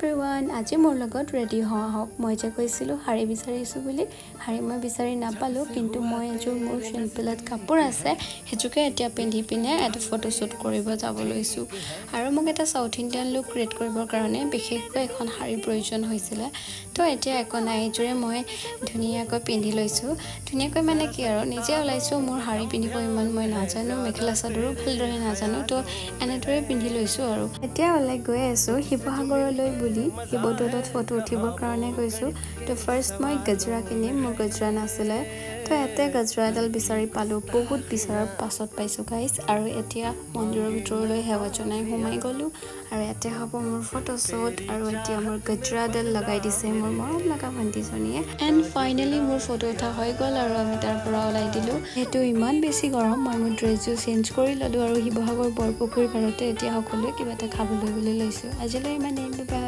Everyone আজি মোৰ লগত ৰেডি হোৱা হওক মই যে কৈছিলোঁ শাৰী বিচাৰিছোঁ বুলি শাৰী মই বিচাৰি নাপালোঁ কিন্তু মই এযোৰ মোৰ চিম্পলত কাপোৰ আছে সেইযোৰকে এতিয়া পিন্ধি পিনে এটা ফটোশ্বুট কৰিব যাব লৈছোঁ আৰু মোক এটা সাউথ ইণ্ডিয়ান লুক ক্ৰিয়েট কৰিবৰ কাৰণে বিশেষকৈ এখন শাৰীৰ প্ৰয়োজন হৈছিলে তো এতিয়া একো নাই এইযোৰে মই ধুনীয়াকৈ পিন্ধি লৈছোঁ ধুনীয়াকৈ মানে কি আৰু নিজে ওলাইছোঁ মোৰ শাৰী পিন্ধিব ইমান মই নাজানো মেখেলা চাদৰো ভালদৰে নাজানো তো এনেদৰে পিন্ধি লৈছোঁ আৰু এতিয়া ওলাই গৈ আছোঁ শিৱসাগৰলৈ বুলি শিৱদৌলত ফটো উঠিবৰ কাৰণে গৈছোঁ তো ফাৰ্ষ্ট মই গজৰা কিনিম মোৰ গজৰা নাছিলে তো ইয়াতে গজৰা এডাল বিচাৰি পালোঁ বহুত বিচাৰৰ পাছত পাইছোঁ গাইজ আৰু এতিয়া মন্দিৰৰ ভিতৰলৈ সেৱা জনাই সোমাই গ'লোঁ আৰু ইয়াতে হ'ব মোৰ ফটোশ্বুট আৰু এতিয়া মোৰ গজৰাডাল লগাই দিছে মোৰ মৰম লগা ভণ্টিজনীয়ে এণ্ড ফাইনেলি মোৰ ফটো উঠা হৈ গ'ল আৰু আমি তাৰ পৰা ওলাই দিলোঁ সেইটো ইমান বেছি গৰম মই মোৰ ড্ৰেছযোৰ চেঞ্জ কৰি ল'লোঁ আৰু শিৱসাগৰ বৰপুখুৰীৰ পাৰতে এতিয়া সকলোৱে কিবা এটা খাবলৈ বুলি লৈছোঁ আজিলৈ ইমানেই বাই।